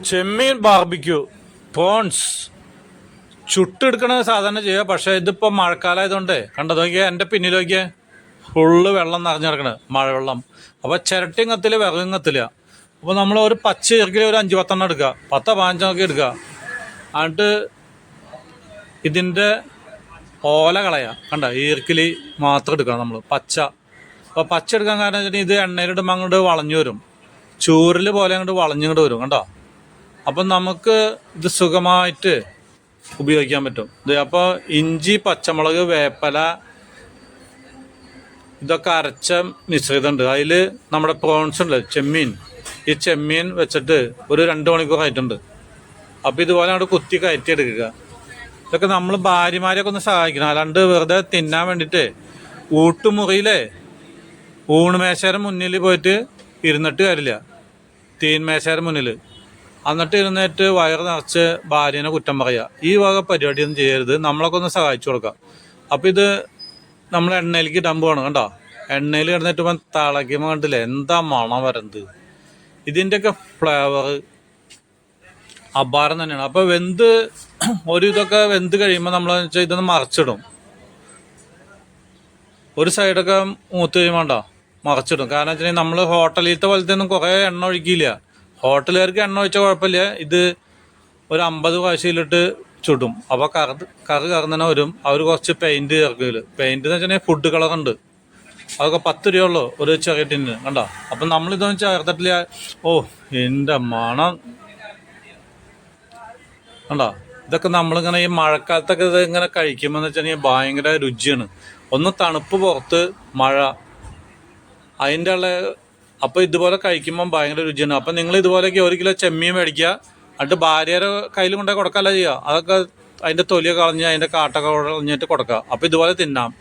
ചെമ്മീൻ barbecue prawns ചുട്ടെടുക്കണ സാധാരണ ചെയ്യുക. പക്ഷേ ഇതിപ്പോൾ മഴക്കാലമായതുകൊണ്ട് കണ്ടത് നോക്കിയാൽ എൻ്റെ പിന്നിൽ നോക്കിയാൽ ഫുള്ള് വെള്ളം നിറഞ്ഞു കിടക്കണത്, മഴവെള്ളം. അപ്പോൾ ചിരട്ടയും കത്തില്ല, വിറകും കത്തില്ല. അപ്പോൾ നമ്മൾ ഒരു പച്ച ഈർക്കിൽ ഒരു 5-10 എടുക്കുക, 10-15 എടുക്കുക. എന്നിട്ട് ഇതിൻ്റെ ഓല കളയുക. കണ്ട, ഈർക്കിൽ മാത്രം എടുക്കണം നമ്മൾ പച്ച. അപ്പോൾ പച്ച എടുക്കാൻ കാരണം വെച്ചാൽ ഇത് എണ്ണയിലിടുമ്പോൾ അങ്ങോട്ട് വളഞ്ഞു വരും, ചൂരിൽ പോലെ അങ്ങോട്ട് വളഞ്ഞിങ്ങോട്ട് വരും. കണ്ടോ? അപ്പം നമുക്ക് ഇത് സുഖമായിട്ട് ഉപയോഗിക്കാൻ പറ്റും. ഇത് അപ്പോൾ ഇഞ്ചി, പച്ചമുളക്, വേപ്പല ഇതൊക്കെ അരച്ച മിശ്രിതമുണ്ട്. അതിൽ നമ്മുടെ പ്രോൺസ് ഉണ്ട്, ചെമ്മീൻ. ഈ ചെമ്മീൻ വെച്ചിട്ട് ഒരു 2 മണിക്കൂർ ആയിട്ടുണ്ട്. അപ്പോൾ ഇതുപോലെ അവിടെ കുത്തി കയറ്റിയെടുക്കുക. ഇതൊക്കെ നമ്മൾ ഭാര്യമാരെയൊക്കെ ഒന്ന് സഹായിക്കണം. അല്ലാണ്ട് വെറുതെ തിന്നാൻ വേണ്ടിയിട്ട് ഊട്ടുമുറിയിലെ ഊണുമേശയുടെ മുന്നിൽ പോയിട്ട് ഇരുന്നിട്ട് കാര്യമില്ല, തീൻമേശയുടെ മുന്നിൽ. എന്നിട്ട് ഇരുന്നിട്ട് വയറ് നിറച്ച് ഭാര്യനെ കുറ്റം പറയുക. ഈ വക പരിപാടിയൊന്നും ചെയ്യരുത്. നമ്മളൊക്കെ ഒന്ന് സഹായിച്ചു കൊടുക്കാം. അപ്പോൾ ഇത് നമ്മൾ എണ്ണയിലേക്ക് ഇടാൻ പോവാണ്. കണ്ടോ? എണ്ണയിൽ കിടന്നിട്ട് ഇപ്പം തിളയ്ക്കുമ്പോൾ കണ്ടില്ലേ എന്താ മണം വരുന്നത്. ഇതിൻ്റെയൊക്കെ ഫ്ലേവർ അപാരം തന്നെയാണ്. അപ്പോൾ ഇതൊക്കെ വെന്ത് കഴിയുമ്പോൾ നമ്മൾ വെച്ചാൽ ഇതൊന്ന് മറച്ചിടും. ഒരു സൈഡൊക്കെ മൂത്ത് കഴിയുമ്പോൾ ഉണ്ടോ മറച്ചിടും. കാരണം വെച്ചിട്ടുണ്ടെങ്കിൽ നമ്മൾ ഹോട്ടലിലത്തെ പോലത്തെ ഒന്നും കുറേ എണ്ണ ഒഴിക്കില്ല. ഹോട്ടലുകാർക്ക് എണ്ണ ഒഴിച്ചാൽ കുഴപ്പമില്ല. ഇത് ഒരു 50 പ്രാവശ്യത്തിലിട്ട് ചുടും. അപ്പോൾ കറി കറന്നനെ വരും. അവർ കുറച്ച് പെയിൻറ്റ് ചേർക്കില്ല. പെയിൻറ്റ് എന്ന് വെച്ചിട്ടുണ്ടെങ്കിൽ ഫുഡ് കളറുണ്ട്, അതൊക്കെ 10 രൂപയുള്ളൂ ഒരു ചെറിയ ടിന്ന്. കണ്ടോ? അപ്പം നമ്മളിതൊന്നും ചേർത്തിട്ടില്ല. ഓ, എൻ്റെ മണം കണ്ടോ? ഇതൊക്കെ നമ്മളിങ്ങനെ ഈ മഴക്കാലത്തൊക്കെ ഇത് ഇങ്ങനെ കഴിക്കുമ്പോൾ എന്ന് വെച്ചിട്ടുണ്ടെങ്കിൽ ഭയങ്കര രുചിയാണ്. ഒന്ന് തണുപ്പ് പുറത്ത്, മഴ അതിൻ്റെ ഉള്ള. അപ്പോൾ ഇതുപോലെ കഴിക്കുമ്പം ഭയങ്കര രുചിയാണ്. അപ്പം നിങ്ങൾ ഇതുപോലെയൊക്കെ 1 കിലോ ചെമ്മീൻ മേടിക്കുക. എന്നിട്ട് ഭാര്യയുടെ കയ്യിൽ കൊണ്ടുപോയി കൊടുക്കല്ല ചെയ്യുക. അതൊക്കെ അതിൻ്റെ തൊലിയൊക്കെ കളഞ്ഞ് അതിൻ്റെ കാട്ടൊക്കെ കളഞ്ഞിട്ട് കൊടുക്കുക. അപ്പോൾ ഇതുപോലെ തിന്നാം.